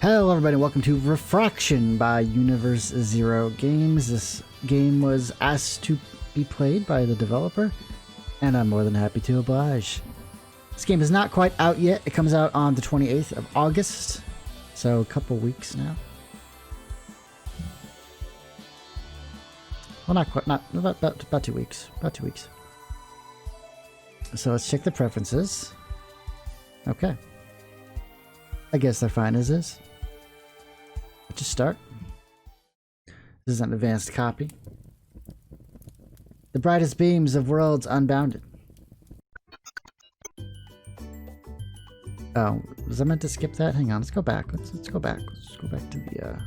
Hello everybody, welcome to Refraction by Universe Zero Games. This game was asked to be played by the developer, and I'm more than happy to oblige. This game is not quite out yet. It comes out on the 28th of August, so a couple weeks now. Well, not quite, about 2 weeks. About 2 weeks. So let's check the preferences. Okay. I guess they're fine as is. Let's just start. This is an advanced copy. The brightest beams of worlds unbounded. Oh, was I meant to skip that? Hang on, let's go back. Let's go back. Let's go back to the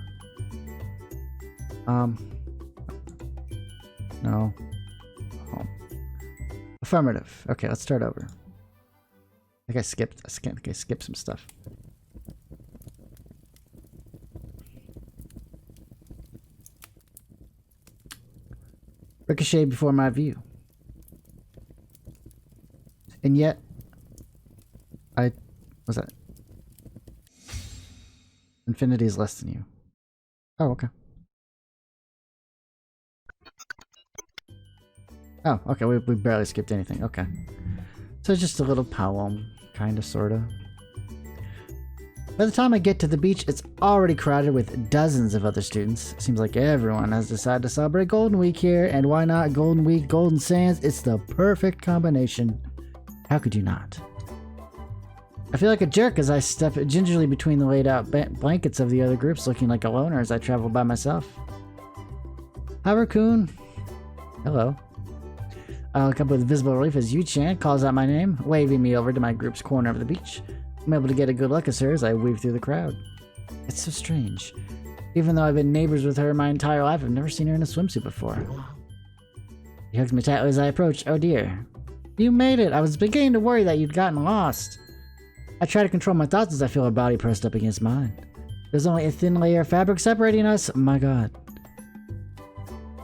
no. Home. Affirmative. Okay, let's start over. I think I skipped some stuff. Ricochet before my view. And yet, what's that? Infinity is less than you. Oh, okay. Oh, okay, we barely skipped anything. Okay. So it's just a little poem, kinda, sorta. By the time I get to the beach, it's already crowded with dozens of other students. Seems like everyone has decided to celebrate Golden Week here, and why not Golden Week, Golden Sands? It's the perfect combination. How could you not? I feel like a jerk as I step gingerly between the laid out blankets of the other groups, looking like a loner as I travel by myself. Hi, Raccoon. Hello. I look up with visible relief as Yu-chan calls out my name, waving me over to my group's corner of the beach. I'm able to get a good look at her as I weave through the crowd. It's so strange. Even though I've been neighbors with her my entire life, I've never seen her in a swimsuit before. She hugs me tightly as I approach. Oh dear. You made it! I was beginning to worry that you'd gotten lost. I try to control my thoughts as I feel her body pressed up against mine. There's only a thin layer of fabric separating us. My god.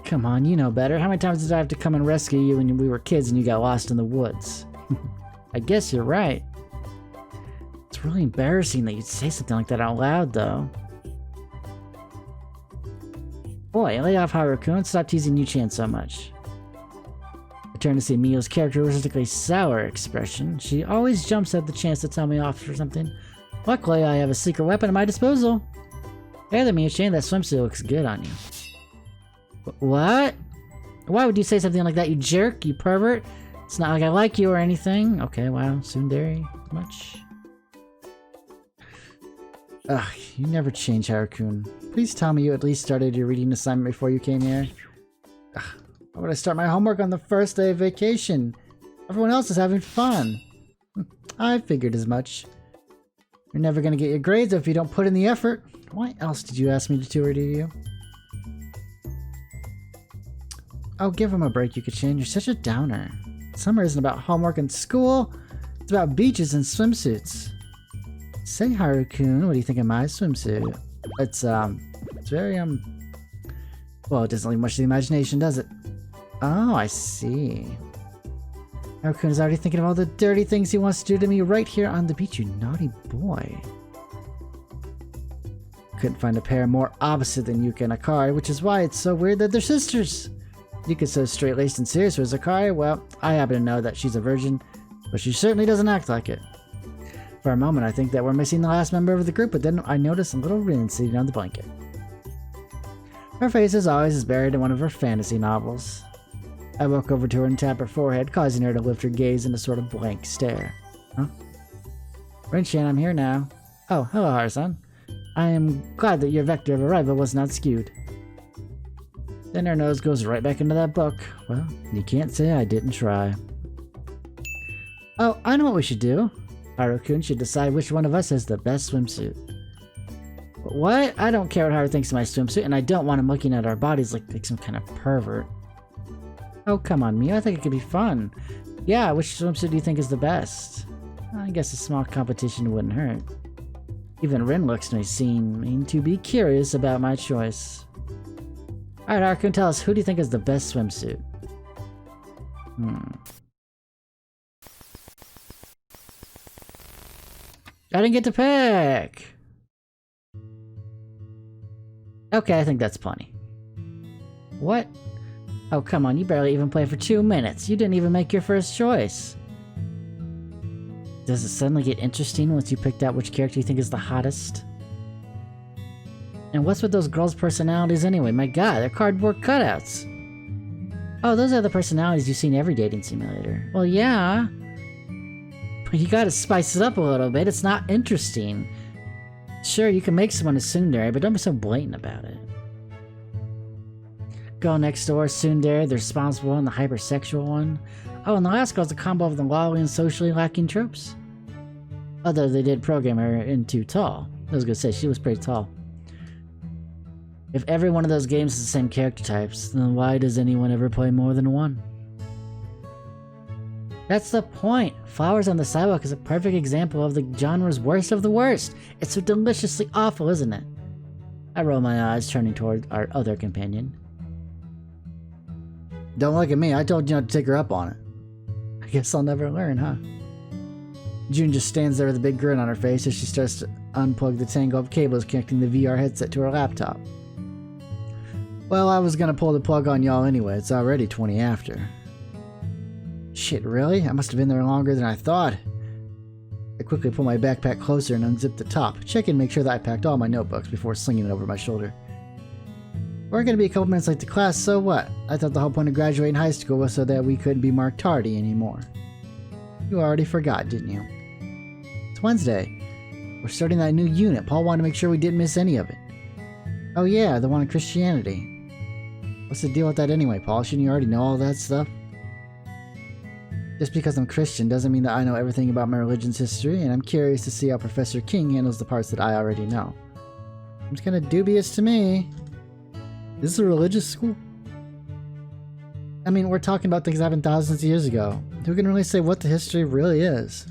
Come on, you know better. How many times did I have to come and rescue you when we were kids and you got lost in the woods? I guess you're right. It's really embarrassing that you'd say something like that out loud, though. Boy, lay off, Haruko, stop teasing Yu-chan so much. I turn to see Mio's characteristically sour expression. She always jumps at the chance to tell me off for something. Luckily, I have a secret weapon at my disposal. Hey there, Mio-chan, that swimsuit looks good on you. What? Why would you say something like that, you jerk, you pervert? It's not like I like you or anything. Okay, wow, tsundere much. Ugh, you never change, Harakun. Please tell me you at least started your reading assignment before you came here. Ugh, why would I start my homework on the first day of vacation? Everyone else is having fun. I figured as much. You're never gonna get your grades if you don't put in the effort. Why else did you ask me to tutor you? Oh, give him a break, Yuki-chan. You're such a downer. Summer isn't about homework and school. It's about beaches and swimsuits. Say, Haru-kun, what do you think of my swimsuit? It's very, well, it doesn't leave much to the imagination, does it? Oh, I see. Haru-kun is already thinking of all the dirty things he wants to do to me right here on the beach, you naughty boy. Couldn't find a pair more opposite than Yuka and Akari, which is why it's so weird that they're sisters. Yuka's so straight-laced and serious, whereas Akari, well, I happen to know that she's a virgin, but she certainly doesn't act like it. For a moment, I think that we're missing the last member of the group, but then I notice a little Rin sitting on the blanket. Her face, as always, is buried in one of her fantasy novels. I walk over to her and tap her forehead, causing her to lift her gaze in a sort of blank stare. Huh? Rin-chan, I'm here now. Oh, hello, Haru-san. I am glad that your vector of arrival was not skewed. Then her nose goes right back into that book. Well, you can't say I didn't try. Oh, I know what we should do. Haru-kun should decide which one of us has the best swimsuit. What? I don't care what Haru thinks of my swimsuit, and I don't want him looking at our bodies like some kind of pervert. Oh, come on, Mio. I think it could be fun. Yeah, which swimsuit do you think is the best? I guess a small competition wouldn't hurt. Even Rin looks to me seeming to be curious about my choice. Alright, Haru-kun, tell us, who do you think is the best swimsuit? I didn't get to pick! Okay, I think that's plenty. What? Oh, come on, you barely even played for 2 minutes. You didn't even make your first choice. Does it suddenly get interesting once you picked out which character you think is the hottest? And what's with those girls' personalities anyway? My god, they're cardboard cutouts. Oh, those are the personalities you see in every dating simulator. Well, yeah. But you gotta spice it up a little bit. It's not interesting. Sure, you can make someone a tsundere, but don't be so blatant about it. Girl next door, tsundere, the responsible one, the hypersexual one. Oh, and the last girl's a combo of the lolly and socially lacking tropes. Although they did program her in too tall. I was gonna say, she was pretty tall. If every one of those games is the same character types, then why does anyone ever play more than one? That's the point! Flowers on the Sidewalk is a perfect example of the genre's worst of the worst! It's so deliciously awful, isn't it? I roll my eyes, turning toward our other companion. Don't look at me, I told you not to take her up on it. I guess I'll never learn, huh? June just stands there with a big grin on her face as she starts to unplug the tangle of cables connecting the VR headset to her laptop. Well, I was gonna pull the plug on y'all anyway, it's already 20 after. Shit, really? I must have been there longer than I thought. I quickly pull my backpack closer and unzip the top, check and make sure that I packed all my notebooks before slinging it over my shoulder. We're gonna be a couple minutes late to class, so what? I thought the whole point of graduating high school was so that we couldn't be marked tardy anymore. You already forgot, didn't you? It's Wednesday. We're starting that new unit. Paul wanted to make sure we didn't miss any of it. Oh yeah, the one on Christianity. What's the deal with that anyway, Paul? Shouldn't you already know all that stuff? Just because I'm Christian doesn't mean that I know everything about my religion's history, and I'm curious to see how Professor King handles the parts that I already know. It's kinda dubious to me. This is a religious school? I mean, we're talking about things that happened thousands of years ago. Who can really say what the history really is?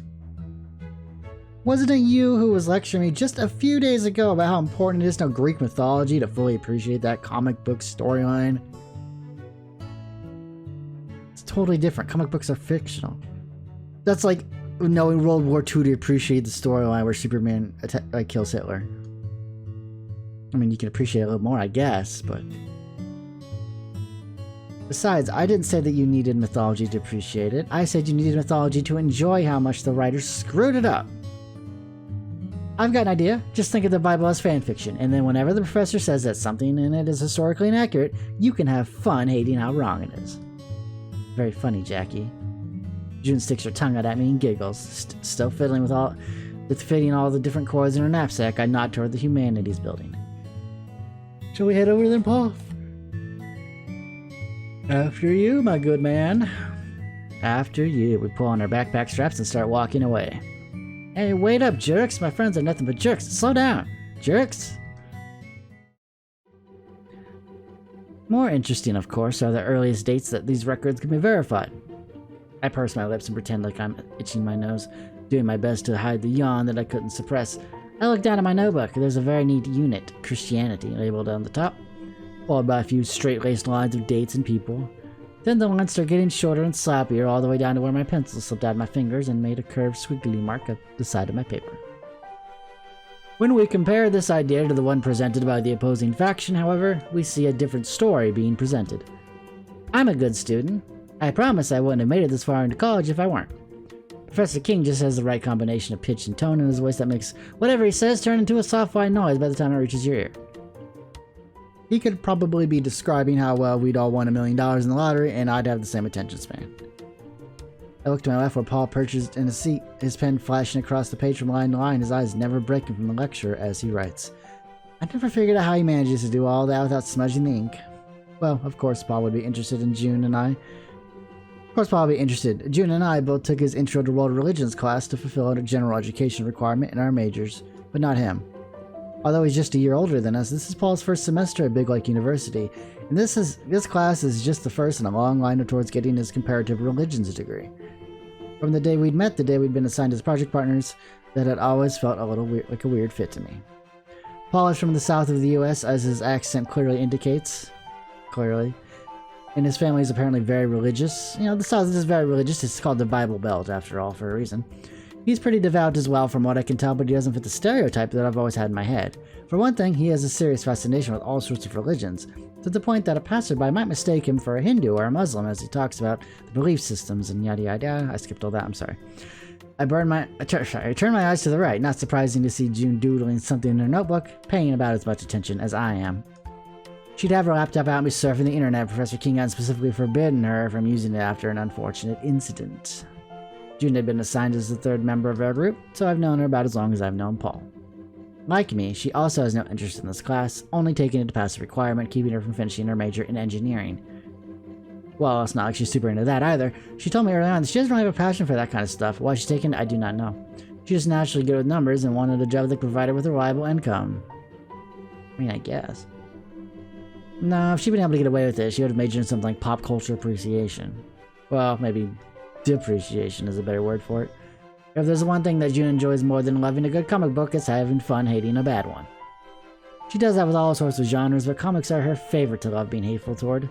Wasn't it you who was lecturing me just a few days ago about how important it is to know Greek mythology to fully appreciate that comic book storyline? It's totally different. Comic books are fictional. That's like knowing World War II to appreciate the storyline where Superman kills Hitler. I mean, you can appreciate it a little more, I guess, but... Besides, I didn't say that you needed mythology to appreciate it. I said you needed mythology to enjoy how much the writers screwed it up. I've got an idea. Just think of the Bible as fanfiction, and then whenever the professor says that something in it is historically inaccurate, you can have fun hating how wrong it is. Very funny, Jackie. June sticks her tongue out at me and giggles, still fiddling with fitting all the different chords in her knapsack. I nod toward the Humanities building. Shall we head over then, Paul? After you, my good man. After you. We pull on our backpack straps and start walking away. Hey, wait up, jerks. My friends are nothing but jerks. Slow down, jerks. More interesting, of course, are the earliest dates that these records can be verified. I purse my lips and pretend like I'm itching my nose, doing my best to hide the yawn that I couldn't suppress. I look down at my notebook. There's a very neat unit, Christianity, labeled on the top, followed by a few straight-laced lines of dates and people. Then the lines start getting shorter and sloppier all the way down to where my pencil slipped out of my fingers and made a curved squiggly mark at the side of my paper. When we compare this idea to the one presented by the opposing faction, however, we see a different story being presented. I'm a good student. I promise I wouldn't have made it this far into college if I weren't. Professor King just has the right combination of pitch and tone in his voice that makes whatever he says turn into a soft white noise by the time it reaches your ear. He could probably be describing how well we'd all won $1 million in the lottery, and I'd have the same attention span. I look to my left where Paul perches in a seat, his pen flashing across the page from line to line, his eyes never breaking from the lecture as he writes. I never figured out how he manages to do all that without smudging the ink. Well, of course Paul would be interested in June and I. Of course Paul would be interested. June and I both took his Intro to World Religions class to fulfill a general education requirement in our majors, but not him. Although he's just a year older than us, this is Paul's first semester at Big Lake University, and this class is just the first in a long line towards getting his comparative religions degree. From the day we'd met, the day we'd been assigned as project partners, that had always felt a little weird, like a weird fit to me. Paul is from the south of the US, as his accent clearly indicates. Clearly. And his family is apparently very religious. You know, the south is very religious. It's called the Bible Belt, after all, for a reason. He's pretty devout as well from what I can tell, but he doesn't fit the stereotype that I've always had in my head. For one thing, he has a serious fascination with all sorts of religions, to the point that a passerby might mistake him for a Hindu or a Muslim as he talks about the belief systems and yada yada. I skipped all that, I'm sorry. I turned my eyes to the right, not surprising to see June doodling something in her notebook, paying about as much attention as I am. She'd have her laptop out and be surfing the internet. Professor King had specifically forbidden her from using it after an unfortunate incident. June had been assigned as the third member of our group, so I've known her about as long as I've known Paul. Like me, she also has no interest in this class, only taking it to pass a requirement, keeping her from finishing her major in engineering. Well, it's not like she's super into that either. She told me early on that she doesn't really have a passion for that kind of stuff. Why she's taken it, I do not know. She's just naturally good with numbers and wanted a job that provided with a reliable income. I mean, I guess. No, if she'd been able to get away with it, she would have majored in something like pop culture appreciation. Well, maybe depreciation is a better word for it. If there's one thing that June enjoys more than loving a good comic book, it's having fun hating a bad one. She does that with all sorts of genres, but comics are her favorite to love being hateful toward.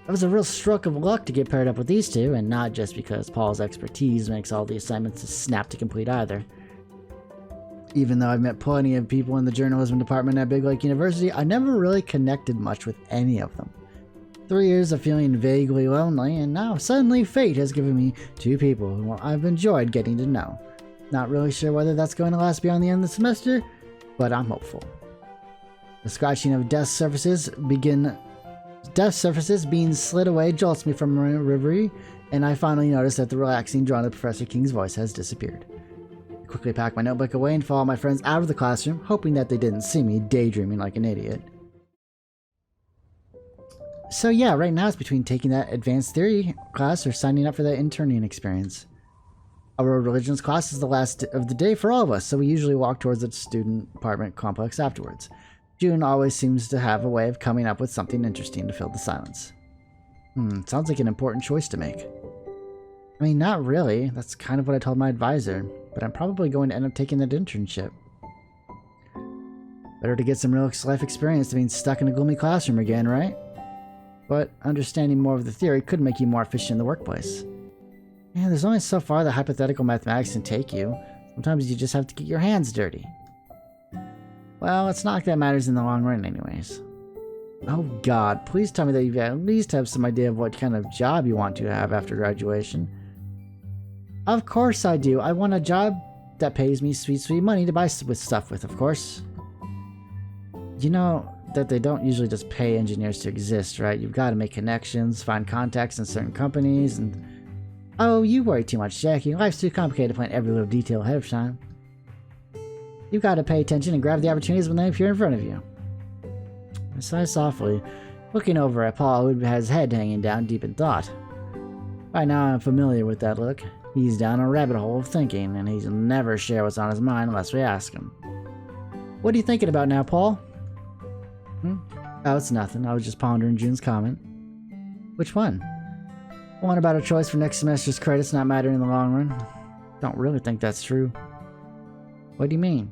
It was a real stroke of luck to get paired up with these two, and not just because Paul's expertise makes all the assignments a snap to complete either. Even though I've met plenty of people in the journalism department at Big Lake University, I never really connected much with any of them. 3 years of feeling vaguely lonely, and now suddenly fate has given me two people who I've enjoyed getting to know. Not really sure whether that's going to last beyond the end of the semester, but I'm hopeful. The scratching of desk surfaces being slid away jolts me from my reverie, and I finally notice that the relaxing drone of Professor King's voice has disappeared. I quickly pack my notebook away and follow my friends out of the classroom, hoping that they didn't see me daydreaming like an idiot. So yeah, right now it's between taking that advanced theory class or signing up for that interning experience. Our religions class is the last of the day for all of us, so we usually walk towards the student apartment complex afterwards. June always seems to have a way of coming up with something interesting to fill the silence. Sounds like an important choice to make. I mean, not really. That's kind of what I told my advisor, but I'm probably going to end up taking that internship. Better to get some real life experience than being stuck in a gloomy classroom again, right? But understanding more of the theory could make you more efficient in the workplace. Yeah, there's only so far that hypothetical mathematics can take you. Sometimes you just have to get your hands dirty. Well, it's not like that matters in the long run anyways. Oh god, please tell me that you at least have some idea of what kind of job you want to have after graduation. Of course I do. I want a job that pays me sweet, sweet money to buy stuff with, of course. You know that they don't usually just pay engineers to exist, right? You've got to make connections, find contacts in certain companies, and... Oh, you worry too much, Jackie. Life's too complicated to plan every little detail ahead of time. You've got to pay attention and grab the opportunities when they appear in front of you. I sigh softly, looking over at Paul, who has his head hanging down deep in thought. By now I'm familiar with that look. He's down a rabbit hole of thinking, and he'll never share what's on his mind unless we ask him. What are you thinking about now, Paul? Oh, it's nothing. I was just pondering June's comment. Which one? One about a choice for next semester's credits not mattering in the long run. Don't really think that's true. What do you mean?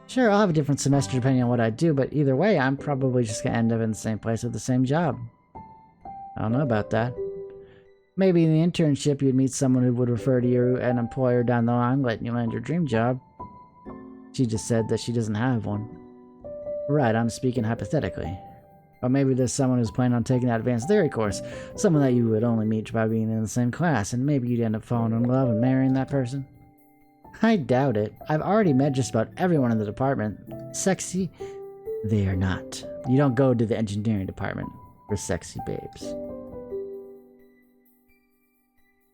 Sure, I'll have a different semester depending on what I do, but either way, I'm probably just gonna end up in the same place with the same job. I don't know about that. Maybe in the internship you'd meet someone who would refer to you an employer down the line, letting you land your dream job. She just said that she doesn't have one. Right, I'm speaking hypothetically. Or maybe there's someone who's planning on taking that advanced theory course, someone that you would only meet by being in the same class, and maybe you'd end up falling in love and marrying that person. I doubt it. I've already met just about everyone in the department. Sexy? They are not. You don't go to the engineering department for sexy babes.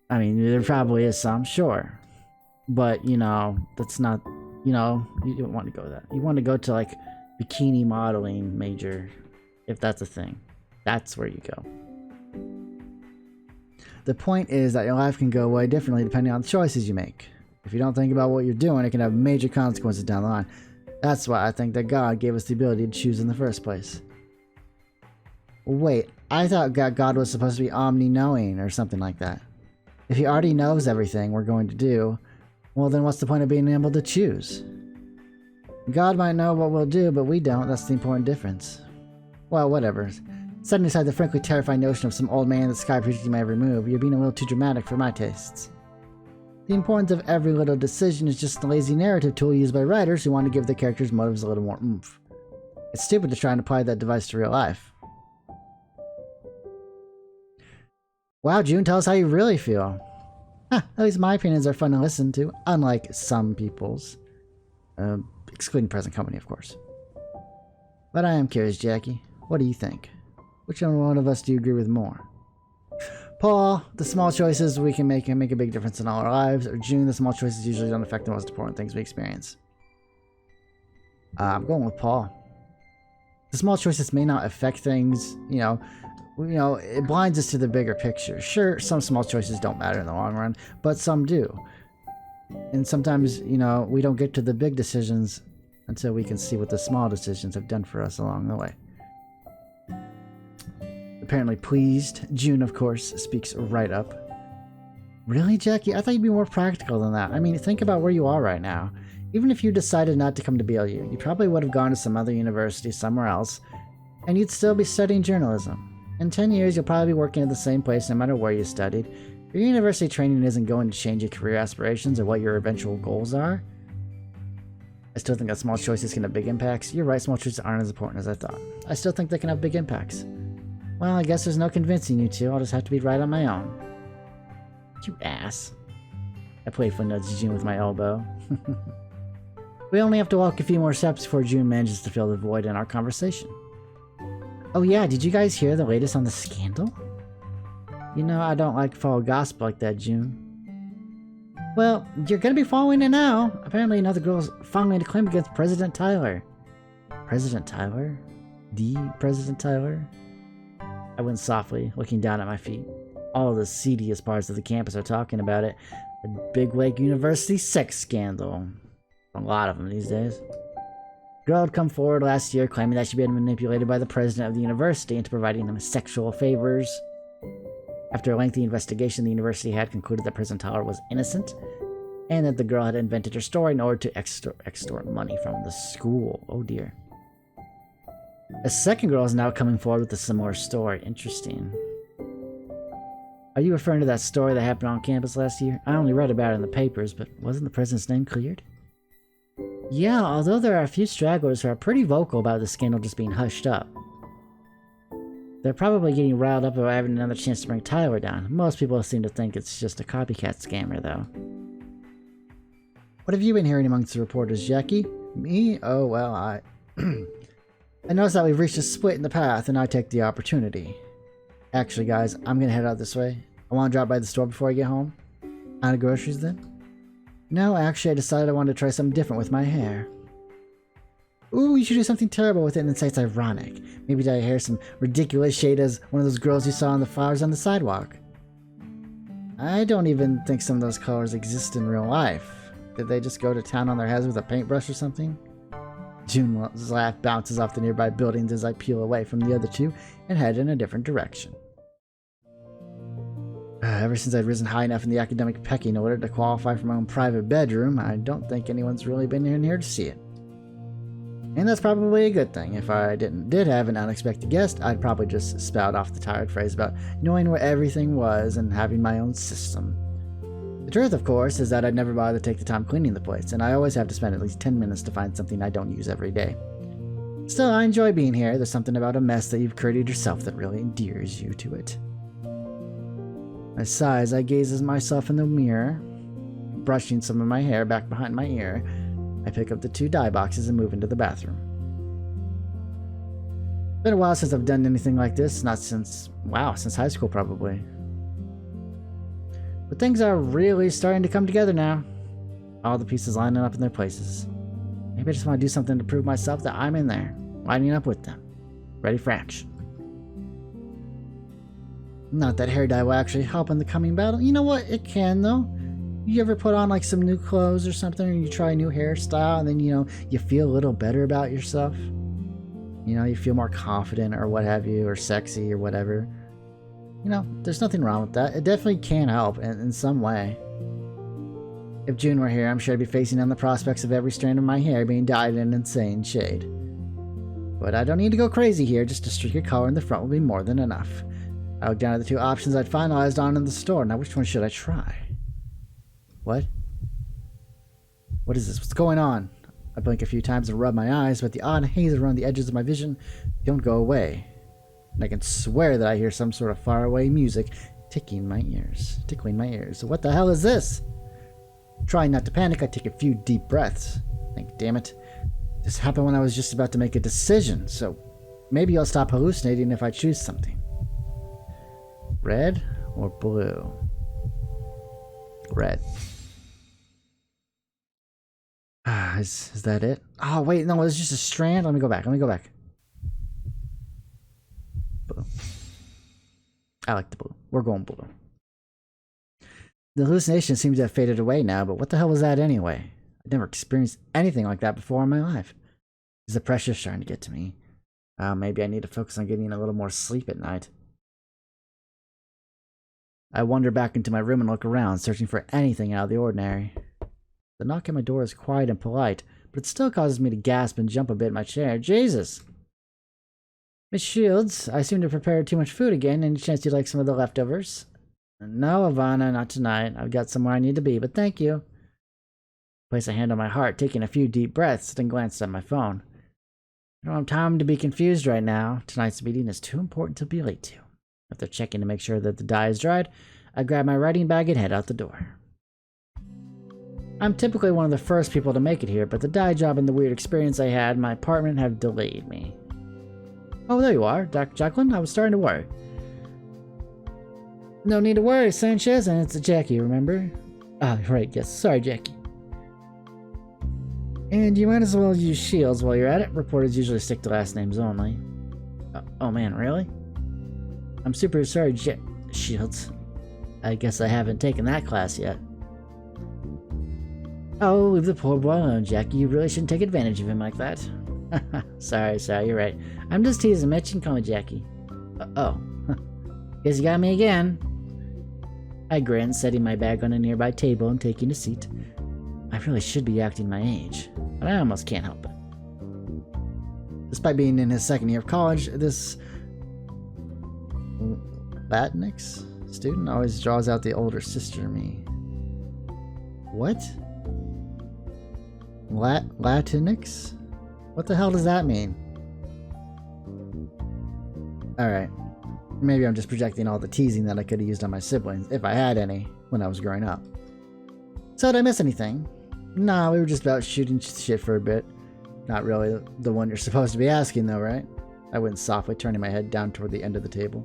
I mean, there probably is some, sure. But, you know, that's not, you know, you don't want to go to that. You want to go to, like, bikini modeling major, if that's a thing. That's where you go. The point is that your life can go way differently depending on the choices you make. If you don't think about what you're doing, it can have major consequences down the line. That's why I think that God gave us the ability to choose in the first place. Wait, I thought God was supposed to be omni-knowing or something like that. If he already knows everything we're going to do, well then what's the point of being able to choose? God might know what we'll do, but we don't. That's the important difference. Well, whatever. Setting aside the frankly terrifying notion of some old man in the sky predicting my every move, you're being a little too dramatic for my tastes. The importance of every little decision is just a lazy narrative tool used by writers who want to give their characters' motives a little more oomph. It's stupid to try and apply that device to real life. Wow, June, tell us how you really feel. At least my opinions are fun to listen to, unlike some people's. Excluding present company, of course. But I am curious, Jackie. What do you think? Which one of us do you agree with more? Paul, the small choices we can make a big difference in all our lives. Or June, the small choices usually don't affect the most important things we experience. I'm going with Paul. The small choices may not affect things, it blinds us to the bigger picture. Sure, some small choices don't matter in the long run, but some do. And sometimes, we don't get to the big decisions until we can see what the small decisions have done for us along the way. Apparently pleased, June, of course, speaks right up. Really, Jackie? I thought you'd be more practical than that. I mean, think about where you are right now. Even if you decided not to come to BLU, you probably would have gone to some other university somewhere else, and you'd still be studying journalism. In 10 years, you'll probably be working at the same place no matter where you studied. Your university training isn't going to change your career aspirations or what your eventual goals are. I still think that small choices can have big impacts. You're right, small choices aren't as important as I thought. I still think they can have big impacts. Well, I guess there's no convincing you two. I'll just have to be right on my own. You ass. I playfully nudged June with my elbow. We only have to walk a few more steps before June manages to fill the void in our conversation. Oh yeah, did you guys hear the latest on the scandal? I don't like to follow gossip like that, June. Well, you're gonna be following it now. Apparently another girl's filing a claim against President Tyler. President Tyler? The President Tyler? I went softly, looking down at my feet. All the seediest parts of the campus are talking about it. The Big Lake University sex scandal. A lot of them these days. Girl had come forward last year claiming that she'd been manipulated by the president of the university into providing them sexual favors. After a lengthy investigation, the university had concluded that President Tyler was innocent, and that the girl had invented her story in order to extort money from the school. Oh dear. A second girl is now coming forward with a similar story. Interesting. Are you referring to that story that happened on campus last year? I only read about it in the papers, but wasn't the president's name cleared? Yeah, although there are a few stragglers who are pretty vocal about the scandal just being hushed up. They're probably getting riled up about having another chance to bring Tyler down. Most people seem to think it's just a copycat scammer, though. What have you been hearing amongst the reporters, Jackie? Me? Oh, well, I noticed that we've reached a split in the path, and I take the opportunity. Actually, guys, I'm gonna head out this way. I want to drop by the store before I get home. Out of groceries, then? No, actually, I decided I wanted to try something different with my hair. Ooh, you should do something terrible with it and then say it's ironic. Maybe dye your hair some ridiculous shade as one of those girls you saw on the flowers on the sidewalk. I don't even think some of those colors exist in real life. Did they just go to town on their heads with a paintbrush or something? June's laugh bounces off the nearby buildings as I peel away from the other two and head in a different direction. Ever since I'd risen high enough in the academic pecking order to qualify for my own private bedroom, I don't think anyone's really been in here to see it. And that's probably a good thing. If I did have an unexpected guest, I'd probably just spout off the tired phrase about knowing where everything was and having my own system. The truth, of course, is that I'd never bother to take the time cleaning the place, and I always have to spend at least 10 minutes to find something I don't use every day. Still, I enjoy being here. There's something about a mess that you've created yourself that really endears you to it. I sigh as I gaze at myself in the mirror, brushing some of my hair back behind my ear. I pick up the 2 dye boxes and move into the bathroom. Been a while since I've done anything like this, not since high school probably. But things are really starting to come together now. All the pieces lining up in their places. Maybe I just want to do something to prove myself that I'm in there, lining up with them. Ready for action. Not that hair dye will actually help in the coming battle. You know what? It can, though. You ever put on like some new clothes or something, and you try a new hairstyle, and then you feel a little better about yourself? You feel more confident or what have you, or sexy or whatever. There's nothing wrong with that. It definitely can help in some way. If June were here, I'm sure I'd be facing down the prospects of every strand of my hair being dyed in an insane shade. But I don't need to go crazy here. Just a streak of color in the front will be more than enough. I looked down at the 2 options I'd finalized on in the store. Now, which one should I try? What? What is this? What's going on? I blink a few times and rub my eyes, but the odd haze around the edges of my vision don't go away. And I can swear that I hear some sort of faraway music tickling my ears. What the hell is this? Trying not to panic, I take a few deep breaths. Think, damn it. This happened when I was just about to make a decision, so maybe I'll stop hallucinating if I choose something. Red or blue? Red. Is that it? Oh, wait, no, it's just a strand. Let me go back. Blue. I like the blue. We're going blue. The hallucination seems to have faded away now, but what the hell was that anyway? I've never experienced anything like that before in my life. Is the pressure starting to get to me? Maybe I need to focus on getting a little more sleep at night. I wander back into my room and look around, searching for anything out of the ordinary. The knock at my door is quiet and polite, but it still causes me to gasp and jump a bit in my chair. Jesus! Miss Shields, I seem to have prepared too much food again. Any chance you'd like some of the leftovers? No, Ivana, not tonight. I've got somewhere I need to be, but thank you. Place a hand on my heart, taking a few deep breaths, then glanced at my phone. I don't have time to be confused right now. Tonight's meeting is too important to be late to. After checking to make sure that the dye is dried, I grab my writing bag and head out the door. I'm typically one of the first people to make it here, but the dye job and the weird experience I had in my apartment have delayed me. Oh, there you are, Dr. Jacqueline. I was starting to worry. No need to worry, Sanchez, and it's Jackie, remember? Ah, right, yes. Sorry, Jackie. And you might as well use Shields while you're at it. Reporters usually stick to last names only. Oh man, really? I'm super sorry, Shields. I guess I haven't taken that class yet. Oh, leave the poor boy alone, Jackie. You really shouldn't take advantage of him like that. Sorry, you're right. I'm just teasing, Mitch. You can call me Jackie. Oh. Guess you got me again. I grin, setting my bag on a nearby table and taking a seat. I really should be acting my age, but I almost can't help it. Despite being in his second year of college, this Latinx student always draws out the older sister in me. What? Latinx? What the hell does that mean? Alright. Maybe I'm just projecting all the teasing that I could have used on my siblings, if I had any, when I was growing up. So did I miss anything? Nah, we were just about shooting shit for a bit. Not really the one you're supposed to be asking though, right? I went softly, turning my head down toward the end of the table.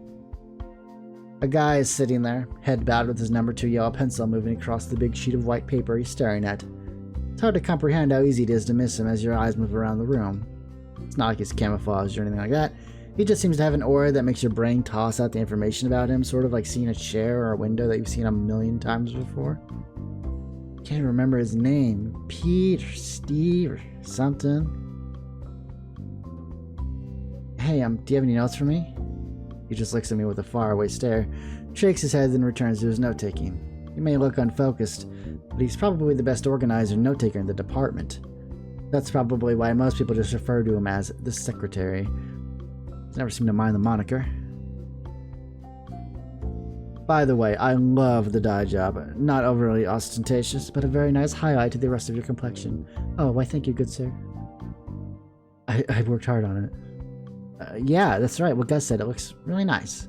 A guy is sitting there, head bowed with his number 2 yellow pencil moving across the big sheet of white paper he's staring at. It's hard to comprehend how easy it is to miss him as your eyes move around the room. It's not like he's camouflaged or anything like that. He just seems to have an aura that makes your brain toss out the information about him, sort of like seeing a chair or a window that you've seen a million times before. Can't even remember his name. Pete or Steve or something. Hey, do you have any notes for me? He just looks at me with a faraway stare, shakes his head, then returns to his note-taking. He may look unfocused, but he's probably the best organizer and note-taker in the department. That's probably why most people just refer to him as the secretary. He's never seemed to mind the moniker. By the way, I love the dye job. Not overly ostentatious, but a very nice highlight to the rest of your complexion. Oh, why thank you, good sir. I worked hard on it. Yeah, that's right. What Gus said. It looks really nice.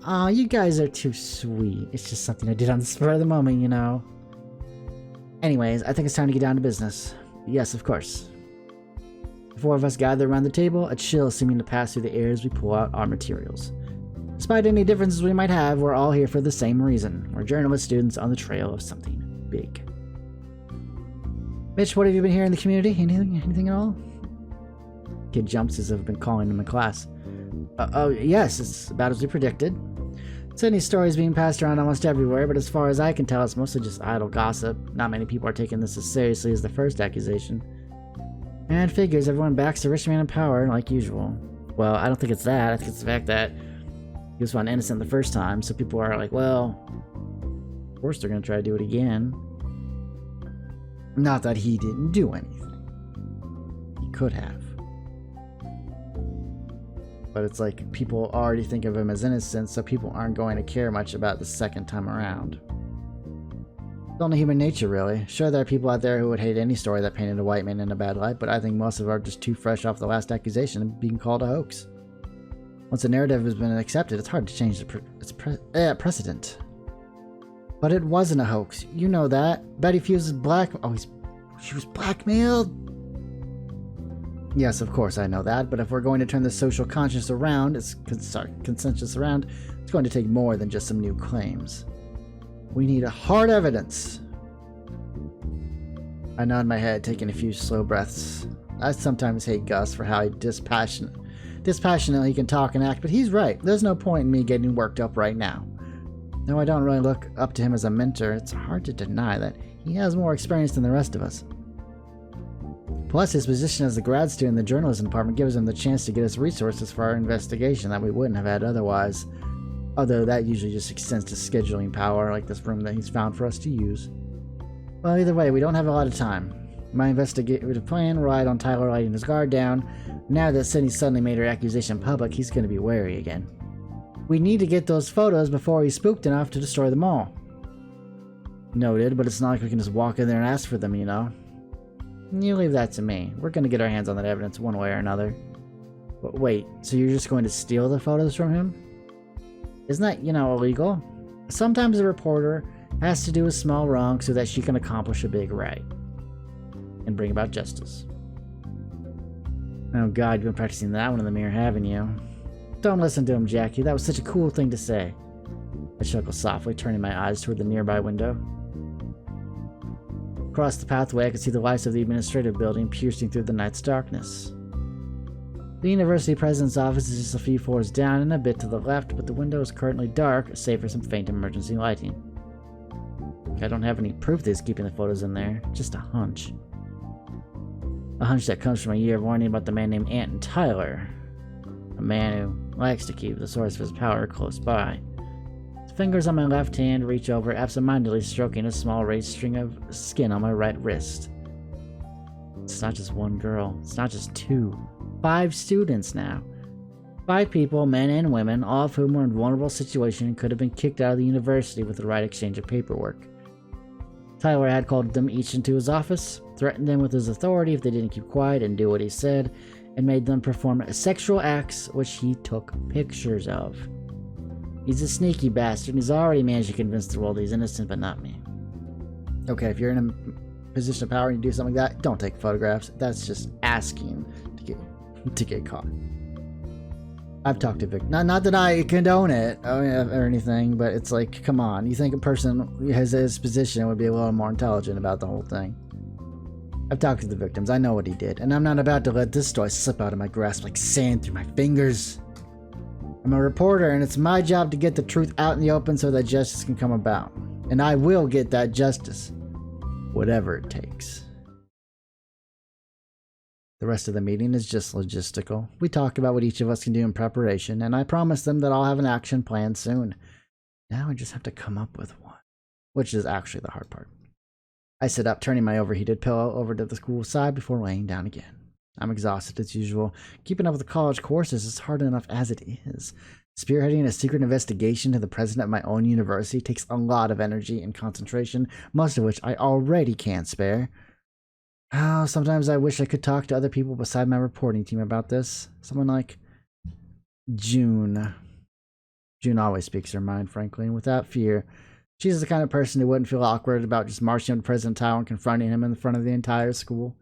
Aw, you guys are too sweet. It's just something I did on the spur of the moment, you know. Anyways, I think it's time to get down to business. Yes, of course. The 4 of us gather around the table, a chill seeming to pass through the air as we pull out our materials. Despite any differences we might have, we're all here for the same reason. We're journalist students on the trail of something big. Mitch, what have you been hearing in the community? Anything at all? Kid jumps as I've been calling him in class. Oh, yes, it's about as we predicted. Sydney's stories being passed around almost everywhere, but as far as I can tell, it's mostly just idle gossip. Not many people are taking this as seriously as the first accusation. And figures, everyone backs the rich man in power, like usual. Well, I don't think it's that. I think it's the fact that he was found innocent the first time, so people are like, well, of course they're going to try to do it again. Not that he didn't do anything. He could have. But it's like people already think of him as innocent, so people aren't going to care much about the second time around. It's only human nature, really. Sure, there are people out there who would hate any story that painted a white man in a bad light, but I think most of them are just too fresh off the last accusation of being called a hoax. Once a narrative has been accepted, it's hard to change its precedent. But it wasn't a hoax. You know that. Betty Fuse is black. Oh, she was blackmailed? Yes, of course I know that, but if we're going to turn the social conscience around, consensus around, it's going to take more than just some new claims. We need hard evidence. I nod my head, taking a few slow breaths. I sometimes hate Gus for how dispassionately he can talk and act, but he's right. There's no point in me getting worked up right now. Though I don't really look up to him as a mentor, it's hard to deny that he has more experience than the rest of us. Plus, his position as a grad student in the journalism department gives him the chance to get us resources for our investigation that we wouldn't have had otherwise. Although that usually just extends to scheduling power, like this room that he's found for us to use. Well, either way, we don't have a lot of time. My investigative plan relied on Tyler letting his guard down. Now that Sydney suddenly made her accusation public, he's going to be wary again. We need to get those photos before he's spooked enough to destroy them all. Noted, but it's not like we can just walk in there and ask for them, you know. You leave that to me. We're going to get our hands on that evidence one way or another. But wait, so you're just going to steal the photos from him? Isn't that, illegal? Sometimes a reporter has to do a small wrong so that she can accomplish a big right. And bring about justice. Oh god, you've been practicing that one in the mirror, haven't you? Don't listen to him, Jackie. That was such a cool thing to say. I chuckled softly, turning my eyes toward the nearby window. Across the pathway, I could see the lights of the administrative building piercing through the night's darkness. The university president's office is just a few floors down and a bit to the left, but the window is currently dark, save for some faint emergency lighting. I don't have any proof that he's keeping the photos in there, just a hunch. A hunch that comes from a year of learning about the man named Anton Tyler. A man who likes to keep the source of his power close by. His fingers on my left hand reach over, absentmindedly stroking a small raised string of skin on my right wrist. It's not just one girl. It's not just two. 5 students now. 5 people, men and women, all of whom were in a vulnerable situation and could have been kicked out of the university with the right exchange of paperwork. Tyler had called them each into his office, threatened them with his authority if they didn't keep quiet and do what he said, and made them perform sexual acts which he took pictures of. He's a sneaky bastard, and he's already managed to convince the world he's innocent, but not me. Okay, if you're in a position of power and you do something like that, don't take photographs. That's just asking to get caught. I've talked to Vic. Not that I condone it or anything, but it's like, come on. You think a person who has his position would be a little more intelligent about the whole thing. I've talked to the victims. I know what he did, and I'm not about to let this story slip out of my grasp like sand through my fingers. I'm a reporter, and it's my job to get the truth out in the open so that justice can come about. And I will get that justice. Whatever it takes. The rest of the meeting is just logistical. We talk about what each of us can do in preparation, and I promise them that I'll have an action plan soon. Now I just have to come up with one, which is actually the hard part. I sit up, turning my overheated pillow over to the school side before laying down again. I'm exhausted as usual. Keeping up with the college courses is hard enough as it is. Spearheading a secret investigation to the president of my own university takes a lot of energy and concentration, most of which I already can't spare. Oh, sometimes I wish I could talk to other people beside my reporting team about this. Someone like June. June always speaks her mind, frankly, and without fear. She's the kind of person who wouldn't feel awkward about just marching up to President Tyler and confronting him in front of the entire school.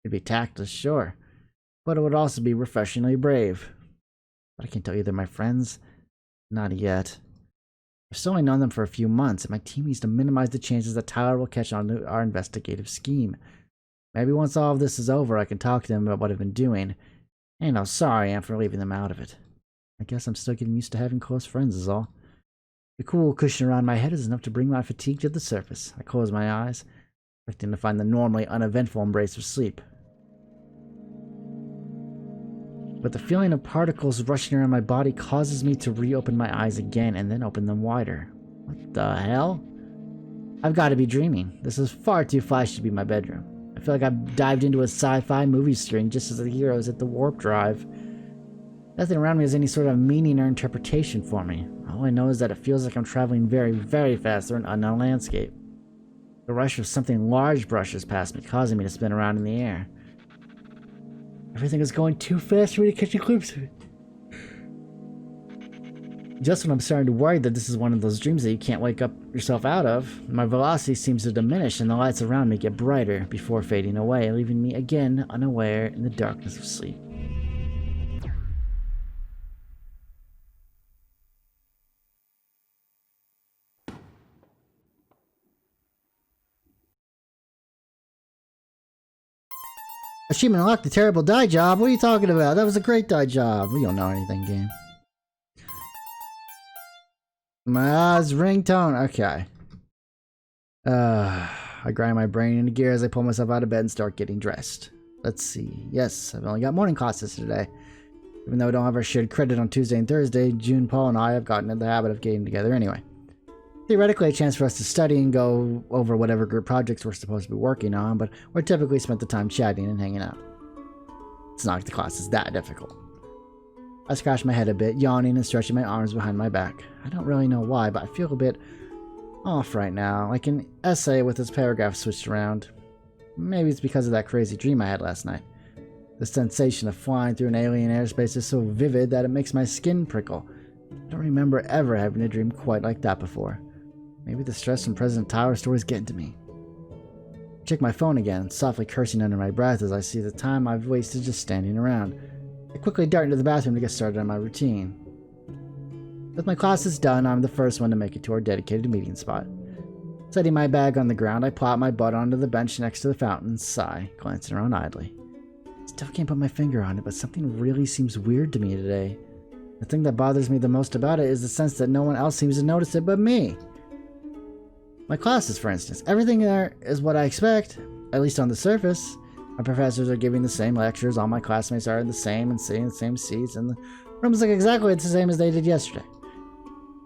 It'd be tactless, sure, but it would also be refreshingly brave. But I can't tell either of my friends. Not yet. I've still only known them for a few months, and my team needs to minimize the chances that Tyler will catch on to our investigative scheme. Maybe once all of this is over, I can talk to them about what I've been doing. And how sorry I am for leaving them out of it. I guess I'm still getting used to having close friends is all. The cool cushion around my head is enough to bring my fatigue to the surface. I close my eyes, expecting to find the normally uneventful embrace of sleep. But the feeling of particles rushing around my body causes me to reopen my eyes again and then open them wider. What the hell? I've got to be dreaming. This is far too flashy to be my bedroom. I feel like I've dived into a sci-fi movie string just as the heroes hit the warp drive. Nothing around me has any sort of meaning or interpretation for me. All I know is that it feels like I'm traveling very, very fast through an unknown landscape. The rush of something large brushes past me, causing me to spin around in the air. Everything is going too fast for me to catch a glimpse of it. Just when I'm starting to worry that this is one of those dreams that you can't wake up yourself out of, my velocity seems to diminish and the lights around me get brighter before fading away, leaving me again unaware in the darkness of sleep. Achievement unlocked, the terrible dye job. What are you talking about? That was a great dye job. We don't know anything, game. My eyes ringtone. Okay. I grind my brain into gear as I pull myself out of bed and start getting dressed. Let's see. Yes, I've only got morning classes today. Even though we don't have our shared credit on Tuesday and Thursday, June, Paul, and I have gotten into the habit of getting together anyway. Theoretically, a chance for us to study and go over whatever group projects we're supposed to be working on, but we're typically spent the time chatting and hanging out. It's not like the class is that difficult. I scratch my head a bit, yawning and stretching my arms behind my back. I don't really know why, but I feel a bit off right now, like an essay with its paragraph switched around. Maybe it's because of that crazy dream I had last night. The sensation of flying through an alien airspace is so vivid that it makes my skin prickle. I don't remember ever having a dream quite like that before. Maybe the stress from President Tyler's story is getting to me. I check my phone again, softly cursing under my breath as I see the time I've wasted just standing around. I quickly dart into the bathroom to get started on my routine. With my classes done, I'm the first one to make it to our dedicated meeting spot. Setting my bag on the ground, I plop my butt onto the bench next to the fountain and sigh, glancing around idly. Still can't put my finger on it, but something really seems weird to me today. The thing that bothers me the most about it is the sense that no one else seems to notice it but me. My classes, for instance. Everything there is what I expect, at least on the surface. My professors are giving the same lectures, all my classmates are the same and sitting in the same seats, and the rooms look exactly the same as they did yesterday.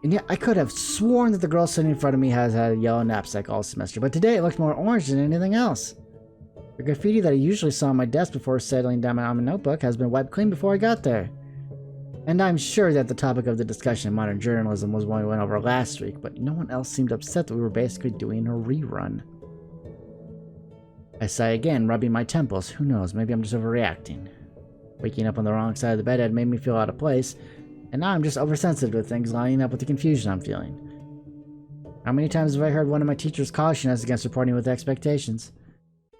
And yet, I could have sworn that the girl sitting in front of me has had a yellow knapsack all semester, but today it looked more orange than anything else. The graffiti that I usually saw on my desk before settling down my notebook has been wiped clean before I got there. And I'm sure that the topic of the discussion in modern journalism was one we went over last week, but no one else seemed upset that we were basically doing a rerun. I sigh again, rubbing my temples. Who knows, maybe I'm just overreacting. Waking up on the wrong side of the bed had made me feel out of place, and now I'm just oversensitive to things lining up with the confusion I'm feeling. How many times have I heard one of my teachers caution us against reporting with expectations?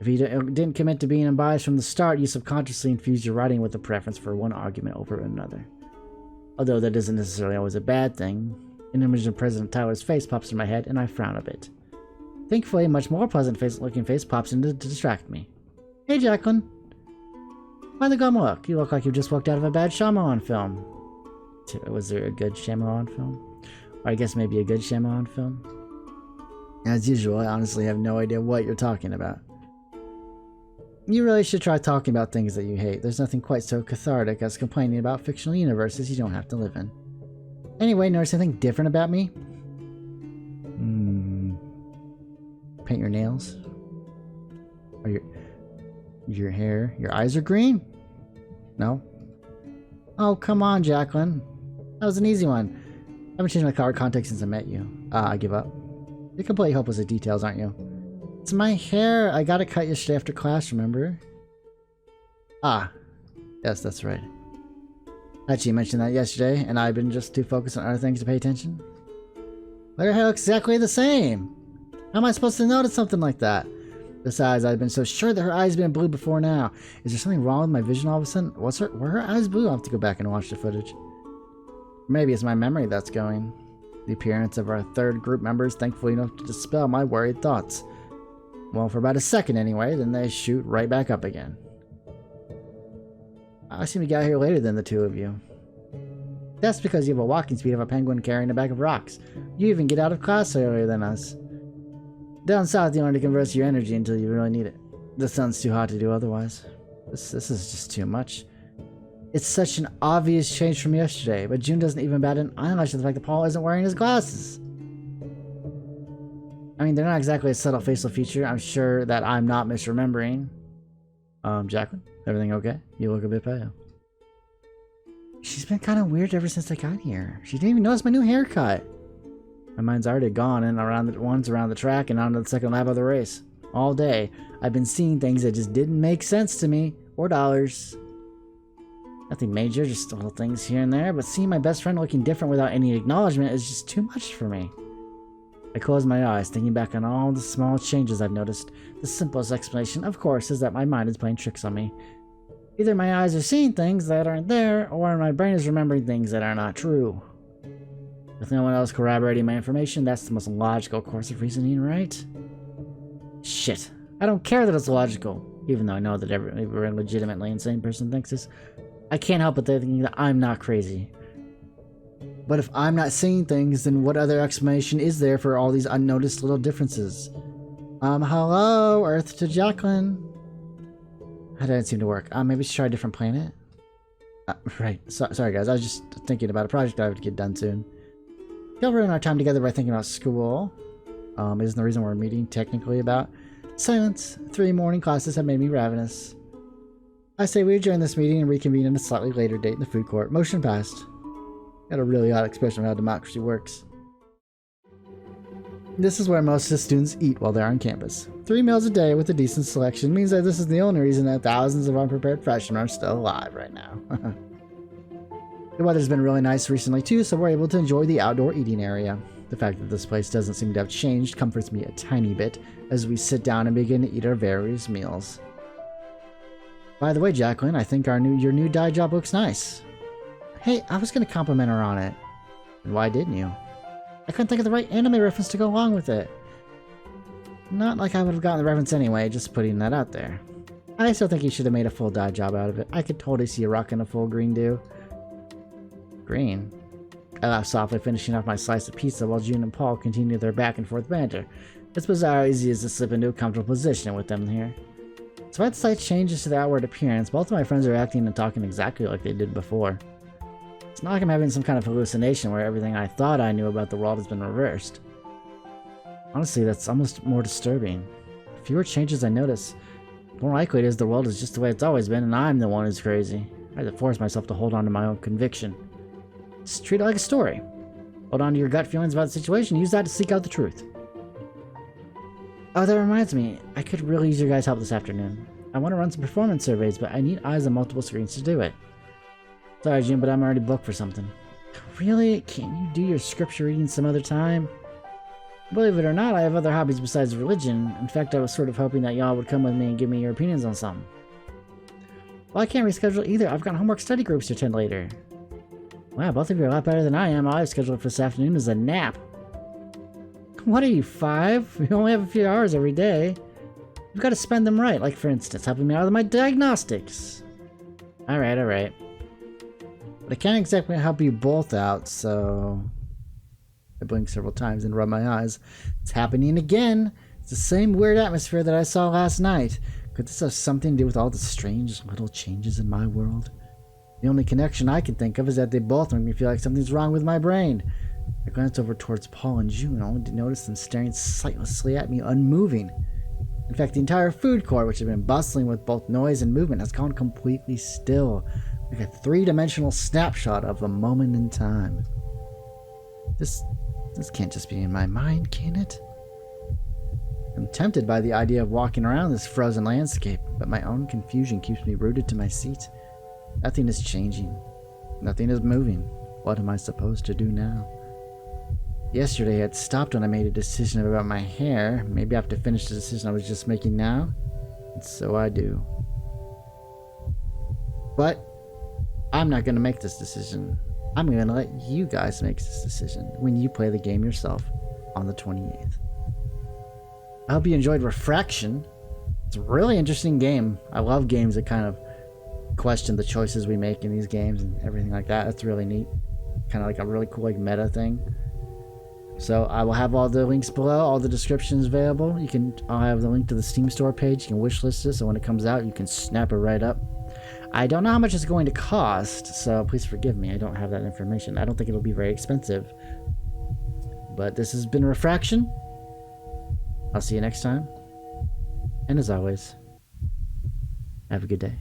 If you didn't commit to being unbiased from the start, you subconsciously infuse your writing with a preference for one argument over another. Although that isn't necessarily always a bad thing, an image of President Tyler's face pops in my head, and I frown a bit. Thankfully, a much more pleasant looking face pops in to distract me. Hey, Jacqueline. Why the gum look? You look like you just walked out of a bad Shyamalan film. Was there a good Shyamalan film? Or I guess maybe a good Shyamalan film? As usual, I honestly have no idea what you're talking about. You really should try talking about things that you hate. There's nothing quite so cathartic as complaining about fictional universes you don't have to live in. Anyway, notice anything different about me? Paint your nails? Or your hair? Your eyes are green? No? Oh, come on, Jacqueline. That was an easy one. I haven't changed my color context since I met you. I give up. You're completely hopeless at details, aren't you? It's my hair. I got it cut yesterday after class, remember? Ah. Yes, that's right. Actually, you mentioned that yesterday, and I've been just too focused on other things to pay attention. But her hair looks exactly the same. How am I supposed to notice something like that? Besides, I've been so sure that her eyes been blue before now. Is there something wrong with my vision all of a sudden? Were her eyes blue? I'll have to go back and watch the footage. Maybe it's my memory that's going. The appearance of our third group member is thankfully enough to dispel my worried thoughts. Well, for about a second anyway, then they shoot right back up again. I seem to get here later than the two of you. That's because you have a walking speed of a penguin carrying a bag of rocks. You even get out of class earlier than us. Down south, you learn to converse your energy until you really need it. The sun's too hot to do otherwise. This is just too much. It's such an obvious change from yesterday, but June doesn't even bat an eyelash at the fact that Paul isn't wearing his glasses. I mean, they're not exactly a subtle facial feature. I'm sure that I'm not misremembering. Jacqueline, everything okay? You look a bit pale. She's been kind of weird ever since I got here. She didn't even notice my new haircut. My mind's already gone and around the track and onto the second lap of the race. All day, I've been seeing things that just didn't make sense to me, or dollars. Nothing major, just little things here and there, but seeing my best friend looking different without any acknowledgement is just too much for me. I close my eyes, thinking back on all the small changes I've noticed. The simplest explanation, of course, is that my mind is playing tricks on me. Either my eyes are seeing things that aren't there, or my brain is remembering things that are not true. With no one else corroborating my information, that's the most logical course of reasoning, right? Shit. I don't care that it's logical, even though I know that every legitimately insane person thinks this. I can't help but thinking that I'm not crazy. But if I'm not seeing things, then what other explanation is there for all these unnoticed little differences? Hello, Earth to Jacqueline. That didn't seem to work. Maybe she tried a different planet? Right. Sorry, guys. I was just thinking about a project I have to get done soon. We'll ruin our time together by thinking about school. Isn't the reason we're meeting technically about? Silence. 3 morning classes have made me ravenous. I say we adjourn this meeting and reconvene at a slightly later date in the food court. Motion passed. Got a really odd expression of how democracy works. This is where most of the students eat while they're on campus. 3 meals a day with a decent selection means that this is the only reason that thousands of unprepared freshmen are still alive right now. The weather's been really nice recently too, so we're able to enjoy the outdoor eating area. The fact that this place doesn't seem to have changed comforts me a tiny bit as we sit down and begin to eat our various meals. By the way, Jacqueline, I think your new dye job looks nice. Hey, I was going to compliment her on it. And why didn't you? I couldn't think of the right anime reference to go along with it. Not like I would have gotten the reference anyway, just putting that out there. I still think you should have made a full dye job out of it. I could totally see you rocking a full green do. Green? I laughed softly, finishing off my slice of pizza while June and Paul continued their back and forth banter. It's bizarre how easy it is to slip into a comfortable position with them here. Despite the slight changes to their outward appearance, both of my friends are acting and talking exactly like they did before. It's not like I'm having some kind of hallucination where everything I thought I knew about the world has been reversed. Honestly, that's almost more disturbing. The fewer changes I notice, the more likely it is the world is just the way it's always been and I'm the one who's crazy. I had to force myself to hold on to my own conviction. Just treat it like a story. Hold on to your gut feelings about the situation, use that to seek out the truth. Oh, that reminds me, I could really use your guys' help this afternoon. I want to run some performance surveys, but I need eyes on multiple screens to do it. Sorry, Jim, but I'm already booked for something. Really? Can't you do your scripture reading some other time? Believe it or not, I have other hobbies besides religion. In fact, I was sort of hoping that y'all would come with me and give me your opinions on something. Well, I can't reschedule either. I've got homework study groups to attend later. Wow, both of you are a lot better than I am. All I've scheduled for this afternoon is a nap. What are you, 5? We only have a few hours every day. You've got to spend them right, like for instance, helping me out with my diagnostics. Alright. But I can't exactly help you both out, so... I blinked several times and rubbed my eyes. It's happening again! It's the same weird atmosphere that I saw last night. Could this have something to do with all the strange little changes in my world? The only connection I can think of is that they both make me feel like something's wrong with my brain. I glanced over towards Paul and June, only to notice them staring sightlessly at me, unmoving. In fact, the entire food court, which had been bustling with both noise and movement, has gone completely still, like a 3-dimensional snapshot of a moment in time. This can't just be in my mind, can it? I'm tempted by the idea of walking around this frozen landscape, but my own confusion keeps me rooted to my seat. Nothing is changing. Nothing is moving. What am I supposed to do now? Yesterday I had stopped when I made a decision about my hair. Maybe I have to finish the decision I was just making now. And so I do. But I'm not going to make this decision. I'm going to let you guys make this decision when you play the game yourself on the 28th. I hope you enjoyed Refraction. It's a really interesting game. I love games that kind of question the choices we make in these games and everything like that. That's really neat. Kind of like a really cool meta thing. So I will have all the links below, all the descriptions available. I'll have the link to the Steam store page. You can wishlist it, so when it comes out, you can snap it right up. I don't know how much it's going to cost, so please forgive me. I don't have that information. I don't think it'll be very expensive. But this has been Refraction. I'll see you next time. And as always, have a good day.